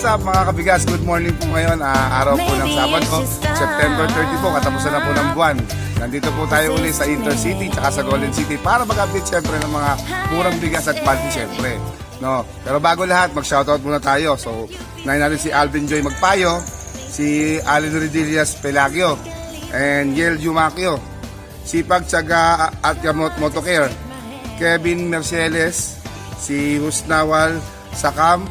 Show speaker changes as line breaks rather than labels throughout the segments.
up mga kabigas? Good morning po ngayon, araw po ng Sabado, September 30 po, katapusan na po ng buwan. Nandito po tayo ulit sa Intercity tsaka sa Golden City para mag-update syempre ng mga murang bigas at quality syempre. No? Pero bago lahat, mag-shoutout muna tayo. So, nahin natin si Alvin Joy Magpayo, si Alin Redillas Pelagio, and Yel Jumacio, Sipag Tsaga at Yamot Motocare, Kevin Mercedes, si Husnawal Sakam,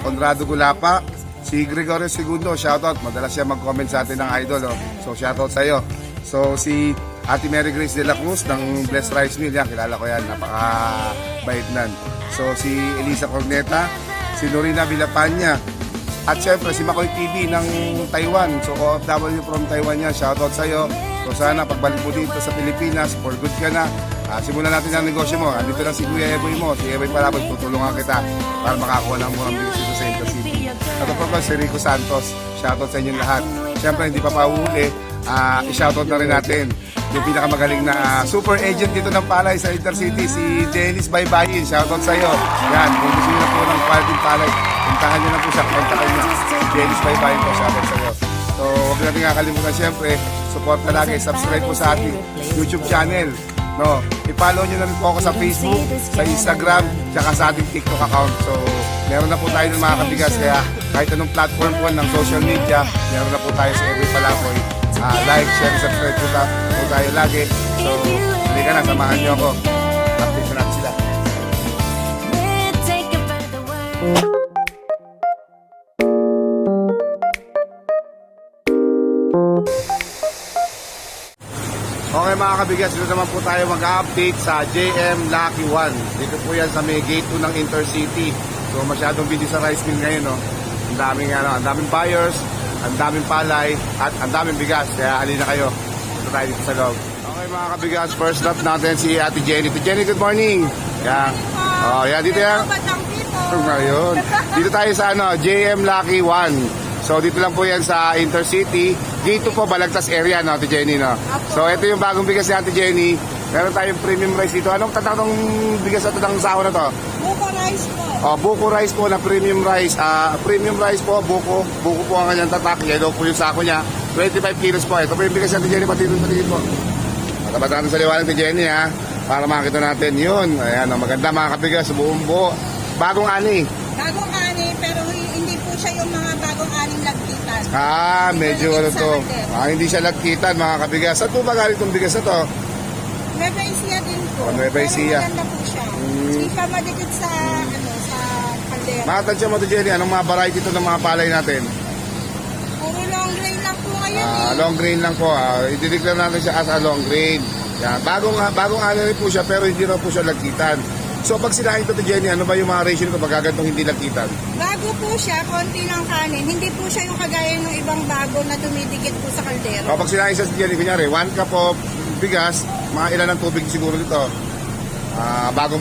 Conrado Gulapa, si Gregorio Segundo, shoutout. Madalas siya mag-comment sa atin ng idol. Oh. So, shoutout sa iyo. So, si Ate Mary Grace de la Cruz ng Blessed Rice Mill. Yan, kilala ko yan. Napaka-bait nan. So, si Elisa Corneta, si Norina Villapanya, at syempre si Makoy TV ng Taiwan. So, OFW from Taiwan yan. Shoutout sa iyo. So, sana pagbalik mo dito sa Pilipinas, for good ka na. Simulan natin ang negosyo mo. Andito lang si Kuya Eboy mo. Si Eboy Palabot, tutulungan kita para makakuha ng murang bigas dito sa Intercity. Ito po si Rico Santos. Shoutout sa inyong lahat. Siyempre, hindi pa pauhuli. I-shoutout na rin natin yung pinakamagaling na super agent dito ng palay sa Intercity, si Dennis Baybayin. Shoutout sa iyo. Yan, kung gusto nyo na po ng quality palay, puntahan nyo na po siya. Kontakin nyo. Dennis Baybayin po. Shoutout sa iyo. So, huwag natin kakalimutan siyempre, support na lagi. Subscribe po sa ating YouTube channel. No, i-follow nyo na rin po ako sa Facebook, sa Instagram, tsaka sa ating TikTok account. So, meron na po tayo ng mga kabigas. Kaya kahit anong platform po ng social media, meron na po tayo sa Every Palakoy. Like, share, subscribe po tayo lagi. So, hindi ka na, samahan nyo ako. Update na natin sila. Okay mga kabigas, dito naman po tayo mag-update sa JM Lucky One. Dito po yan sa may gate 2 ng Intercity. So masyadong busy sa rice mill ngayon. No? Ang daming buyers, ang daming palay, at ang daming bigas. Kaya halina kayo. Dito tayo dito sa loob. Okay mga kabigas, first stop natin si Ate Jenny. Ate Jenny, good morning. Yan. Oh, yan dito yan. Ngayon. Dito tayo sa JM Lucky One. So dito lang po yan sa Intercity. Dito po Balagtas area, no, Ate Jenny, no? So ito yung bagong bigas ni Ate Jenny. Meron tayong premium rice dito. Anong tatakong bigas na ito ng sahon na to?
Buko rice po.
Buko rice po na premium rice. Premium rice po, buko. Buko po ang kanyang tatak. Yellow po yung sako niya. 25 kilos po. Ito po yung bigas ni Ate Jenny. Patigil po. Matapat natin sa liwanag Ate Jenny, ha? Para makita natin yun. Ayan, maganda mga kabigas. Buong buo. Bagong ani.
Bagong ani, pero hindi po siya yung mga bagong aning lagkitan.
Medyo ano to. Hindi siya lagkitan mga kabigas. Saan po ba galing itong bigas na to?
Nueva Ecija din po.
Nueva Ecija.
Pero maganda po siya. Hindi siya madikit sa, sa kaldera.
Makatansya mo ito, Jenny. Anong mga variety ito ng mga palay natin?
Puro long grain lang po ngayon.
Long grain lang po. I-declare natin siya as a long grain. Yan. Bagong ano rin po siya, pero hindi rin po siya lagkitan. So pag sinahin ito, Jenny, ano ba yung mga ratio nito pagkagantong hindi lagkitan?
Bago po siya, konti ng kanin. Hindi po siya yung kagaya ng ibang bago na dumidikit po sa kaldero.
Pag sinahin siya, Jenny, kunyari, 1 cup of bigas, mga ilan ng tubig siguro nito? Bago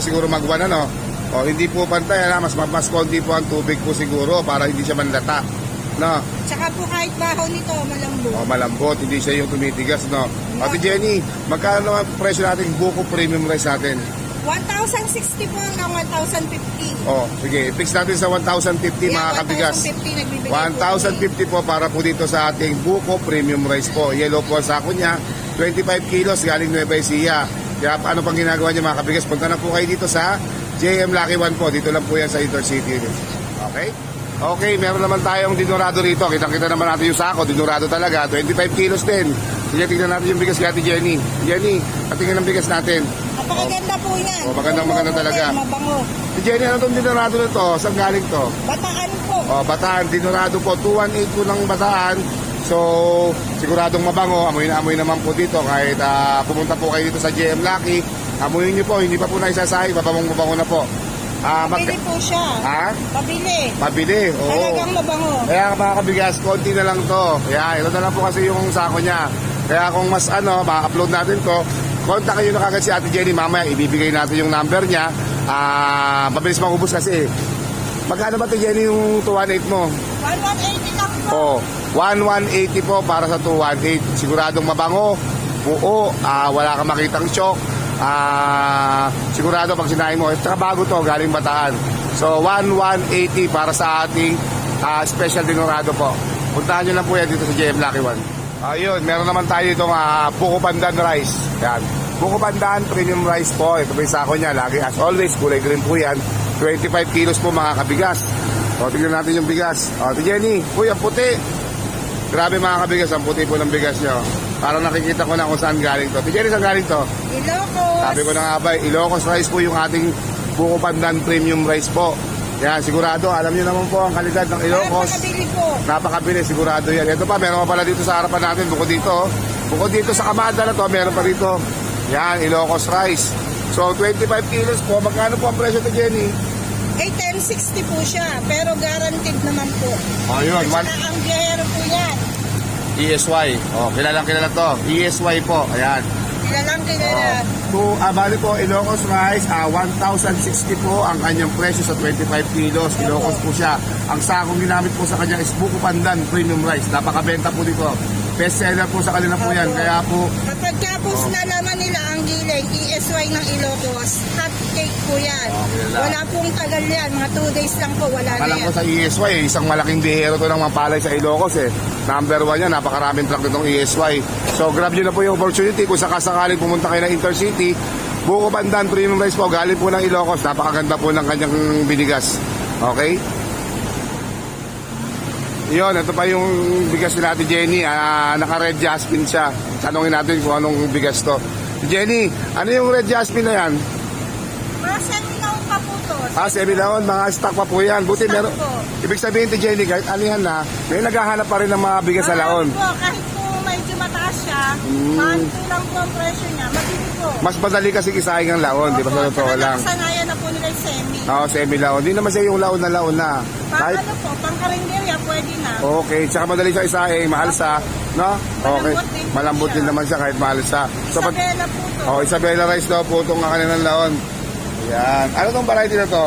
siguro mag-1, ano? O, hindi po pantay, mas konti po ang tubig po siguro para hindi siya manlata. No?
Tsaka po kahit baho nito, malambot.
Malambot, hindi siya yung tumitigas, no? Ate Jenny, magkano naman presyo natin buko premium rice natin?
1,060 po hanggang 1,050.
Sige, fix natin sa 1,050 mga kabigas. 1,050 po para po dito sa ating buko premium rice po. Yellow po ang sako niya, 25 kilos galing Nueva Ecija. Kaya paano pang ginagawa niya mga kabigas? Punta na po kayo dito sa JM Lucky One po. Dito lang po yan sa Intercity. Okay? Okay, meron naman tayong dinurado rito. Kita-kita naman natin yung sako. Dinurado talaga. 25 kilos din. Tingnan natin yung bigas kay Ate Jenny. Jenny, patingin ang bigas natin.
Napakaganda po yan.
Maganda talaga.
Mabango.
Ate Jenny, ano itong dinurado na to? Saan galing to?
Bataan po.
Bataan. Dinurado po. 218 po ng Bataan. So, siguradong mabango. Amoy na amoy naman po dito. Kahit pumunta po kayo dito sa JM Lucky, amoyin nyo po. Hindi pa po naisasahi. Mabango na po.
Mabili po siya. Mabili.
Oo.
Talagang mabango.
Kaya mga kabigas, konti na lang to. Kaya ito na lang po kasi yung sako niya. Kaya kung mas ma-upload natin to, kontak nyo na kagad si Ate Jenny. Mamaya ibibigay natin yung number niya. Mabilis makubos kasi. Magkano ba Ate Jenny yung 218 mo?
1,180 lang po.
1,180 po para sa 218. Siguradong mabango, buo, wala kang makitang shock. sigurado pag sinain mo. At saka bago to, galing Bataan. So 1,180 para sa ating special dinorado po. Puntahan nyo lang po yan dito sa JM Lucky One. Ayun, meron naman tayo itong Buko Pandan rice. Yan. Buko Pandan premium rice po. Ito po yung sako niya. Lagi as always, kulay green po yan. 25 kilos po mga kabigas. O, tignan natin yung bigas. O, Ate Jenny, uy, ang puti. Grabe mga kabigas, ang puti po ng bigas nyo. Parang nakikita ko na kung saan galing to. Ate Jenny, saan galing to?
Ilocos.
Sabi ko na nga ba, Ilocos rice po yung ating Buko Pandan premium rice po. Yan, sigurado, alam niyo naman po ang kalidad ng Ilocos.
Napakabili po.
Napakabili, sigurado yan. Ito pa, meron pa pala dito sa harapan natin, bukod dito sa kamada na to, meron pa dito. Yan, Ilocos rice. So, 25 kilos po. Magkano po ang presyo to, Jenny?
1060 po siya, pero guaranteed naman po.
Oh, yun.
At saka ang biyahero po yan.
ESY. Oh, kilala to. ESY po. Ayan.
Kilalang kilala.
Bali po, Ilocos rice, 1,060 po ang kanyang presyo sa 25 kilos. Ilocos po siya. Ang sakong ginamit po sa kanya is Buko Pandan premium rice. Napakabenta po dito. Best seller po sa kanila po yan. Kaya po,
Kapag kapos na laman nila ang giling, ESY ng Ilocos, hot cake po yan.
Okay lang.
Wala pong tagal yan, mga 2 days lang po, wala na
alam
yan.
ko sa ESY, isang malaking bihero to ng mga palay sa Ilocos eh. Number 1 yan, napakaraming truck nitong ESY. So grab nyo na po yung opportunity kung sakasakaling pumunta kayo ng Intercity. Buko Pandan premium rice po, galing po ng Ilocos. Napakaganda po ng kanyang binigas. Okay? Yun, ito pa yung bigas ni Ate Jenny. Naka-red jasmine siya. Tanungin natin kung anong bigas to. Jenny, ano yung red jasmine na yan?
Mga seminaw pa po to.
Semilaon, mga stock pa po yan. Buti
Stock
meron.
po.
Ibig sabihin ni Jenny, kahit anihan na, may naghahanap pa rin ng mga bigas sa laon.
Po, kahit po medyo mataas siya, manto lang po ang presyo niya, mabili po.
Mas madali kasi kisaing ang laon, di ba sa totoo lang?
Nakasanayan na po nila yung semi.
Oo, semi-laon. Di naman siya yung laon na laon na.
Pang
Kahit,
ano po, pang karinderya, pwede na.
okay, tsaka madali siya isaing, mahal sa, no? Okay,
Malambot din po
malambot din
siya.
naman siya kahit mahal sa. So, pag,
Isabela po to.
Isabela rice daw po itong kanilang laon. Yan. Ano tong variety na to?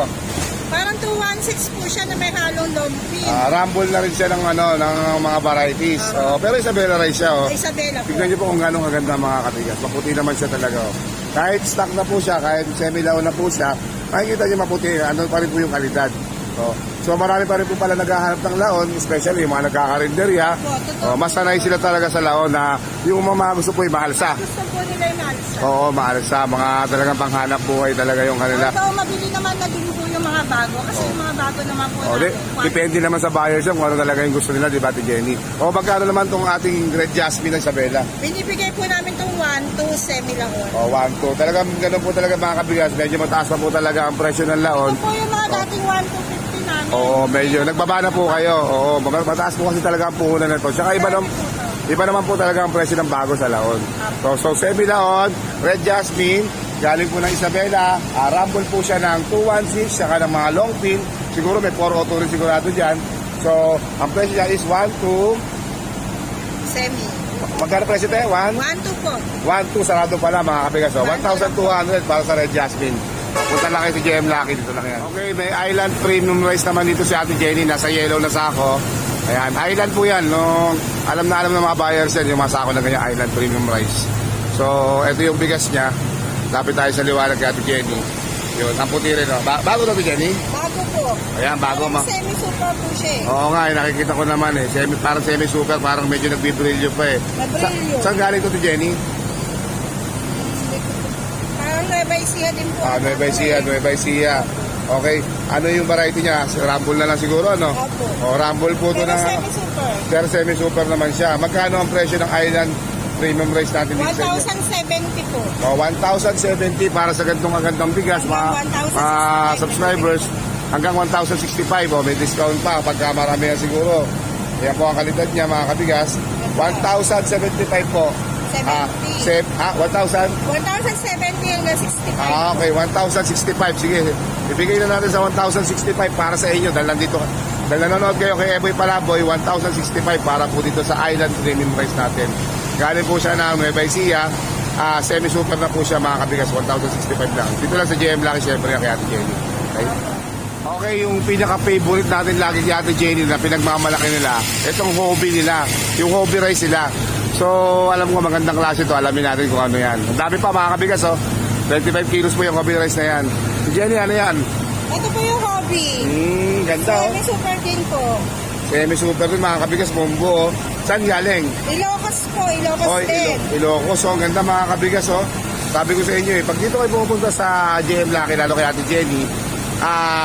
Parang 216 po siya na may halong lumpin.
Rumble na rin siya ng, ng mga varieties. Pero Isabela rice siya, oh.
Isabela po.
Tignan niyo po kung gano'ng kaganda mga katigas. Maputi naman siya talaga. Oh. Kahit stock na po siya, kahit semi-laon na po siya, makikita niyo maputi. Ano pa rin po yung kalidad. Oh. So marami pa rin po pala naghahanap ng laon, especially yung mga nagkakarinderya. Mas sanay sila talaga sa laon na yung mga gusto po yung mahalsa.
Gusto po nila yung alsa.
Oo, mahalsa. Mga talagang panghanap buhay talaga yung kanila.
Although mabili naman na din po yung mga bago. Kasi yung mga bago naman po
O, depende naman sa buyers yan kung ano talaga yung gusto nila, di ba, Ate Jenny? O, magkano naman tong ating red jasmine ng Isabela?
Binibigay po namin itong 1, 2 semi-laon.
O, 1, 2. Talagang ganun po talaga mga kabigas. Medyo mataas pa po talaga ang presyo ng laon.
Ito po yung mga dating 1, 2, 50 namin.
Oo, medyo. Nagbaba na po kayo. Oo, mataas po kasi talaga ang puhunan na ito. Tsaka iba naman po talaga ang presyo ng bago sa laon. So semi-laon, red jasmine, galing po ng Isabela. Rumble po siya ng 216, saka ng mga long pin. Siguro may 402 rin sigurado dyan. So, ang presyo niya is 1, 2.
Semi.
Magkano presyo tayo? 1?
1, 2 po.
1, 2, sarado pala mga kabigas. So, 1,200 para sa red jasmine. Punta lang kayo sa JM Lucky, dito lang yan. Okay, may Island Premium Rice naman dito si Ate Jenny, nasa yellow na sako. Ayan, Island po yan. No? Alam na ng mga buyers yan, yung mga sako na ganyan, Island Premium Rice. So, ito yung bigas niya. Lapit tayo sa liwanag kay Ate Jenny. Yun, ang puti rin. No? Bago na Ate Jenny?
Bago po.
Ayan, bago ma.
Semi-super po siya eh.
Oo nga, nakikita ko naman eh. Parang semi-super, parang medyo nagbibrilyo pa eh.
Nabrilyo.
Saan galing ito Ate Jenny?
Parang Nueva Ecija din po.
Nueva Ecija. Okay. Ano yung variety niya? Rumble na lang siguro, ano?
Opo.
O, Rumble po ito
Pero
na.
semi-super.
Pero semi-super naman siya. Magkano ang presyo ng Island Premium Rice natin dito sa inyo?
1,070 po.
O, 1,070 para sa gantong bigas. Mga
1,065
subscribers. Hanggang 1,065. O, may discount pa pagka marami yan siguro. Yan po ang kalidad niya, mga kabigas. 1,075 po.
70.
1,000?
1,070 hanggang 65.
Okay, 1,065. Sige, ibigay na natin sa 1,065 para sa inyo. Dahil nanonood kayo kay Eboy Palaboy, 1,065 para po dito sa Island Premium Rice natin. Galing po siya ng Nueva Ecija. Semi-super na po siya mga kabigas, 1,065 lang. Dito lang sa JM Lucky, syempre kay Ate Jenny. Okay? Okay, yung pinaka-favorite natin lagi kay Ate Jenny na pinagmamalaki nila, itong hobby nila, yung hobby rice nila. So, alam ko magandang klase to, alamin natin kung ano yan. Ang dami pa mga kabigas, oh. 25 kilos po yung hobby rice na yan. Si Jenny, ano yan?
Ito po yung hobby.
Ganda oh.
Semi super din po.
Semi super din mga kabigas, bumbo oh. Saan galing?
Ilocos po, Ilocos din.
Ilocos oh, ganda mga kabigas oh. Sabi ko sa inyo pag dito kayo pupunta sa JM Lucky, lalo kay Ate Jenny,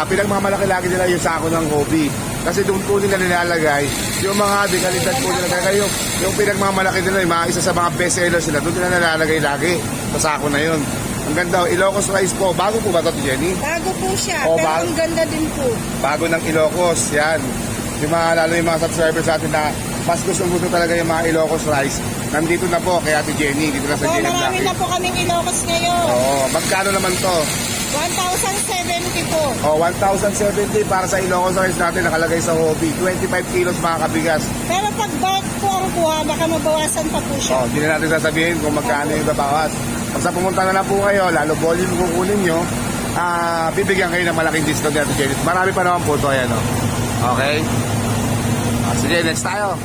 pinagmamalaki lagi nila yung sako ng hobby. Kasi doon po nila nilalagay yung mga dekalidad po nila. Kaya yung pinagmamalaki nila, yung mga isa sa mga best sellers nila, doon nila nilalagay lagi sa sako na yun. Ang ganda, Ilocos rice po. Bago po ba ito, Jenny?
Bago po siya,
Oh,
pero ang ganda din po.
Bago ng Ilocos, yan. Yung mga, lalo yung mga subscribers natin na mas gusto talaga yung mga Ilocos rice. Nandito na po kay Ate Jenny. Dito na sa
Oh,
JM
marami
Lucky.
na po kaming Ilocos ngayon.
Oo, magkano naman to?
1,070 po.
Oh, 1,070 para sa Ilocos rice natin nakalagay sa hobby. 25 kilos mga kabigas.
Pero pag bulk po ang kuha, baka mabawasan pa po siya.
Oh, hindi na natin sasabihin kung magkano yung babawas. Basta pumunta na lang po kayo, lalo volume kukunin nyo, bibigyan kayo ng malaking discount dito, Jenny. Marami pa naman po ito, ayan oh. Okay? Sige, next tayo.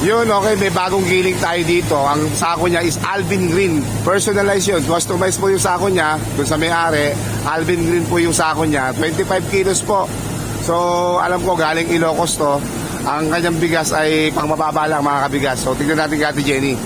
Yun, okay, may bagong giling tayo dito. Ang sako niya is Alvin Green. Personalized yun. Customize po yung sako niya. Dun sa may-ari, Alvin Green po yung sako niya. 25 kilos po. So, alam ko, galing Ilocos to. Ang kanyang bigas ay pang mababa lang, mga kabigas. So, tignan natin kay Ate Jenny.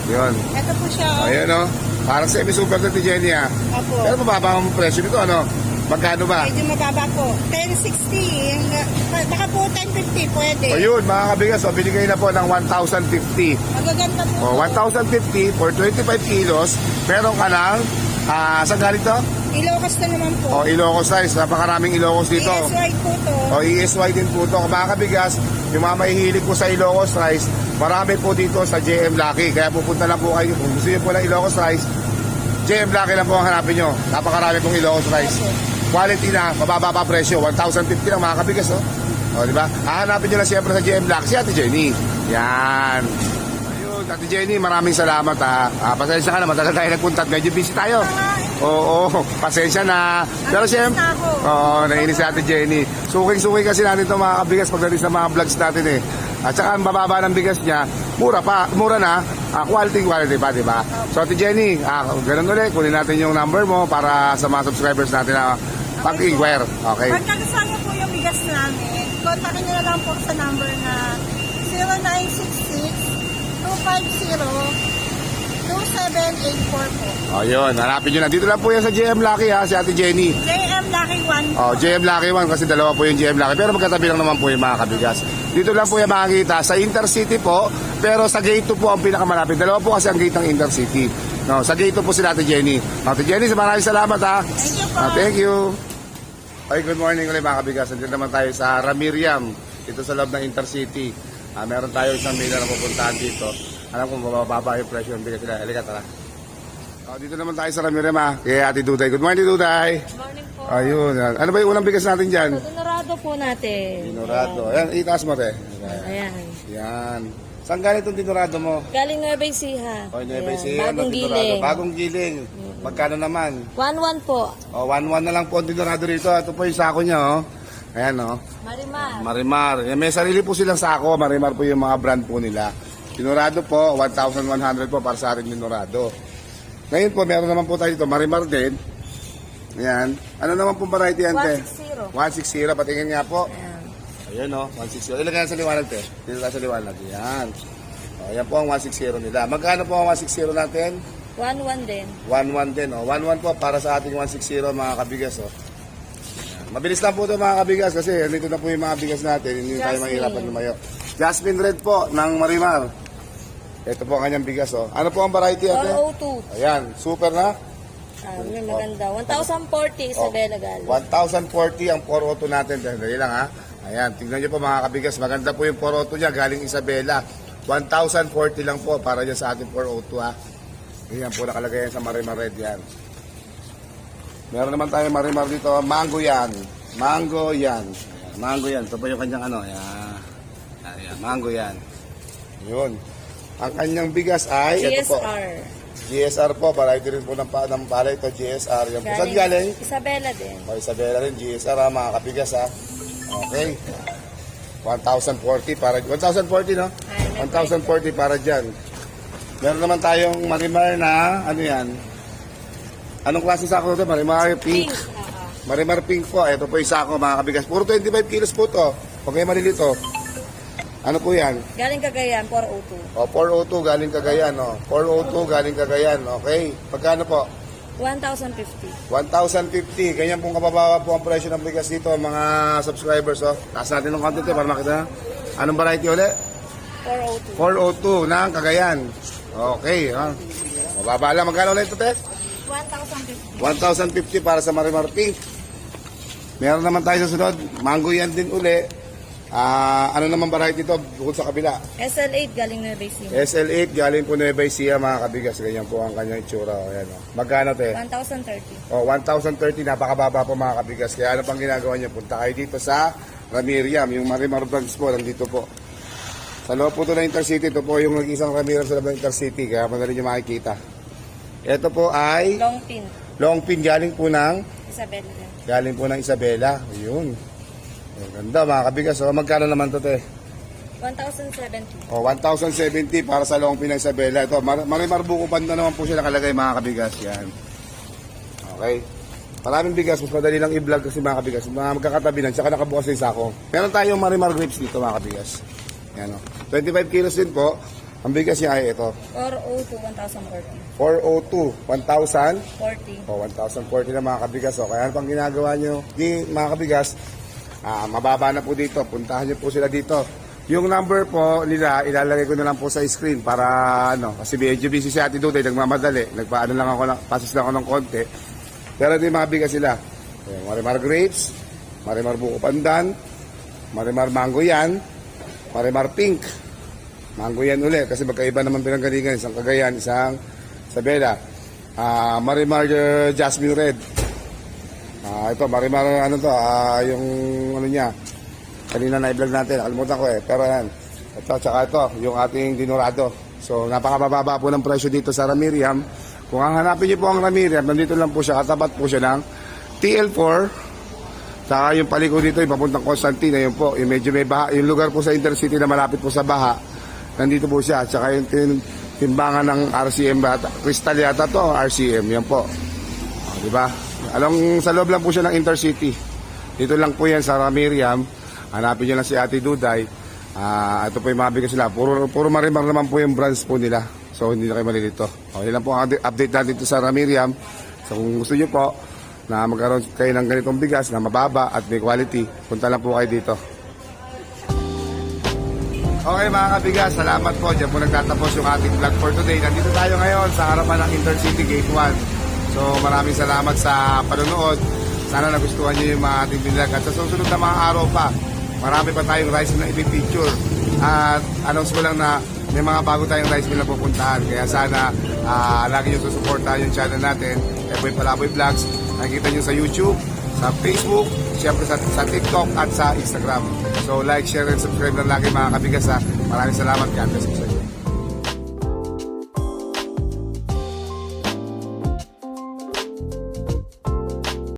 Yun.
Ito po siya. Oh.
Ayun, no? Parang semi-super na Ate Jenny, ha?
Apo.
Pero mababa ang presyo nito, ano? Magkano ba?
Medyo mababa po. 1060. Baka po 1050 pwede.
Ayun, mga kabigas, so, binigay na po ng 1,050.
Magaganda po.
O, 1,050 for 25 kilos. Meron ka ng, saan galing to?
Ilocos na naman po.
O, Ilocos rice. Napakaraming Ilocos dito.
ESY po to.
O, ESY din po ito. Mga kabigas, yung mga mahihilig po sa Ilocos rice, marami po dito sa JM Lucky. Kaya pupunta lang po kayo. Kung gusto nyo po ng Ilocos rice, JM Lucky lang po ang hanapin nyo. Napakarami pong Ilocos rice. Quality na, mababa pa presyo. 1,050 lang mga kabigas, oh. O, di ba? Hahanapin nyo lang siyempre sa JM Lucky, si Ate Jenny. Yan. Ayun, Ate Jenny, maraming salamat, ha. Pasensya ka na, matagal tayo nagpunta. Medyo busy tayo. Oo, pasensya na. Pero siyempre, oo, nainis si Ate Jenny. Suking-suking kasi natin itong mga kabigas pagdating sa mga vlogs natin, eh. At saka ang bababa ng bigas niya, mura na, quality pa, di ba? So, Ate Jenny, ganun ulit, kunin natin yung number mo para sa mga subscribers natin na pag-inquire. Okay?
Pag nagustuhan niyo po yung bigas namin, kontakin niyo na lang po sa number na 0966-250-2784 po.
O, yun. Hanapin nyo na. Dito lang po yan sa JM Lucky, ha, si Ate Jenny.
JM Lucky 1 po.
O, JM Lucky 1 kasi dalawa po yung JM Lucky. Pero magkatabi lang naman po yung mga kabigas. Dito lang po yung makikita sa Intercity po. Pero sa gate 2 po ang pinakamalapit. Dalawa po kasi ang gate ng Intercity. No, sa gate 2 po si Ate Jenny. Ate Jenny, maraming salamat, ha.
Thank you po.
Thank you. Ay, good morning ulit mga kabigas. Nandito naman tayo sa Ramiriam. Dito sa loob ng Intercity. Meron tayo isang mila na pupuntahan dito. Alam kong mababa yung presyo ng bigas nila. Halika, tara. Dito naman tayo sa Ramiriam, ha. Kay Ate Duday. Good morning, Duday.
Good morning po.
Ayun. Ano ba yung unang bigas natin dyan?
So, Dinorado po natin.
Dinorado. Ayan, itaas mo, te.
Ayan.
Yan. Saan galing itong Dinorado mo?
Galing Nueva Ecija.
O, Nueva
Ayan,
Ecija.
Bagong
Dinorado.
giling.
Bagong giling. Magkano naman?
1-1 po.
O, 1-1 na lang po ang Dinorado rito. Ito po yung sako niya, oh. Ayan, oh.
Marimar.
Marimar. Yan, may sarili po silang sako. Marimar po yung mga brand po nila. Dinorado po, 1,100 po para sa ating Dinorado. Ngayon po, meron naman po tayo dito. Marimar din. Ayan. Ano naman pong variety yan, te?
160.
160. Patingin nga po.
Ayan.
Ayan, oh. 160. Ilagay na sa liwanag, te. Dito na sa liwanag. Ayan. O, ayan po ang 160 nila. Magkano po ang 160 natin?
1-1 din.
1-1 din, oh. 1-1 po para sa ating 160 mga kabigas, oh. Mabilis lang po ito mga kabigas kasi dito na po yung mga bigas natin. Hindi tayo
Jasmine.
mahirapan lumayo. Jasmine Red po ng Marimar. Ito po ang kanyang bigas, oh. Ano po ang variety, ate?
402.
Ayan, super na.
May maganda. 1,040 Isabela galing.
1,040 ang 402 natin. Dali lang, ha. Ayan, tingnan nyo po mga kabigas. Maganda po yung 402 niya galing Isabela. 1,040 lang po para dyan sa ating 402, ha. Ayan po nakalagay yan sa Marimar Red yan. Meron naman tayo Marimar dito. Mango yan. Mango yan. Ayan, mango yan. Ito po yung kanyang ano. Ayan. Ayan, mango yan. Yun. Ang kanyang bigas ay ito po.
GSR.
GSR po. Variety rin po ng palay ito. GSR. Yan po. Saan galing?
Isabela din.
O, Isabela rin. GSR, ha. Mga kabigas, ha. Okay. 1,040 para 1,040, no?
Ay, may
1,040 para dyan. Meron naman tayong Marimar na ano yan? Anong klase sako ito? Marimar Pink. Marimar Pink po. Ito po yung sako mga kabigas. Puro 25 kilos po to. Huwag kayo malilito. Ano po yan?
Galing Cagayan, 402.
O, 402 galing Cagayan. O. 402 galing Cagayan. Okay. Pagkano po?
1,050.
1,050. Ganyan pong kabababa po ang presyo ng bigas dito mga subscribers. Oh. Taas natin ng content para makita. Anong variety ulit?
402.
402 ng Cagayan. Okay. Ha? Mababa lang. Magkano ulit ito, Tess?
1,050.
1,050 para sa Marimar Pink. Meron naman tayo sa sunod. Mango yan din uli. Ano naman variety ito bukod sa kabila?
SL8 galing Nueva Ecija.
SL8 galing po Nueva Ecija mga kabigas. Ganyan po ang kanyang itsura. Ayan, oh. Magkano te?
1,030.
Oh, 1,030. Napakababa po mga kabigas. Kaya ano pang ginagawa niyo? Punta kayo dito sa Ramiriam. Yung Marimar Brands po. Nandito po. Sa loob po ito ng Intercity. Ito po yung nag-isang Ramiriam sa loob ng Intercity. Kaya madali niyo makikita. Ito po ay
Long pin.
long pin galing po ng
Isabela.
Ayun. Ang ganda mga kabigas. So, magkano naman ito te?
1,070.
O, 1,070 para sa long pin ng Isabela. Ito, Marimar Buko Banda naman po siya nakalagay mga kabigas. Yan. Okay. Maraming bigas. Mas madali lang i-vlog kasi mga kabigas. Magkakatabi lang. Tsaka nakabukas yung sako. Meron tayong Marimar grapes dito mga kabigas. Yan o. 25 kilos din po. Ang bigas niya ay ito.
402, 1,040.
402. 1,000.
40.
O, 1,040 na mga kabigas. O, kaya ano pang ginagawa nyo? Di, mga kabigas, mababa na po dito. Puntahan nyo po sila dito. Yung number po nila, ilalagay ko na lang po sa screen para ano, kasi medyo busy si Ate Duday, nagmamadali. Nagpaano lang ako, pasis lang ako ng konti. Pero di mga bigas sila. Ayan, Marimar Grapes, Marimar Buko Pandan, Marimar Mango yan, Marimar Pink. Mango yan ulit kasi magkaiba naman pinanggalingan. Isang Cagayan, isang Isabela. Marimar Jasmine Red. Ito, Marimar, ano to, yung ano niya, kanina na-vlog natin, nakalimutan ko eh, pero yan, ito, tsaka ito, yung ating dinurado. So, napakababa po ng presyo dito sa Ramiriam. Kung hanapin niyo po ang Ramiriam, nandito lang po siya, katapat po siya ng TL4, tsaka yung paliko dito, yung papuntang Constantine, yun po, yung medyo may baha, yung lugar po sa Intercity na malapit po sa baha, nandito po siya, tsaka yung timbangan ng RCM, Crystal yata to, RCM, yan po. Diba? Along sa loob lang po siya ng Intercity. Dito lang po yan sa Ramiriam. Hanapin nyo lang si Ate Duday. Ito po yung mga bigas nila. Puro Marimar naman po yung brands po nila. So hindi na kayo malilito. Okay lang po ang update natin dito sa Ramiriam. So kung gusto nyo po na magkaroon kayo ng ganitong bigas na mababa at may quality, punta lang po kayo dito. Okay mga kabigas, salamat po. Diyan po nagtatapos yung ating vlog for today. Nandito tayo ngayon sa harapan ng Intercity Gate 1. So maraming salamat sa panonood. Sana nagustuhan niyo yung mga ating vlog. At sa susunod na mga araw pa, marami pa tayong rice mill na ipipicture. At announce ko lang na may mga bago tayong rice mill na pupuntahan. Kaya sana lagi nyo susuportahan yung channel natin, FB Palaboy Vlogs. Nakikita nyo sa YouTube, sa Facebook, siyempre sa TikTok at sa Instagram. So like, share, and subscribe lang lagi mga kabigas. Maraming salamat. God bless you.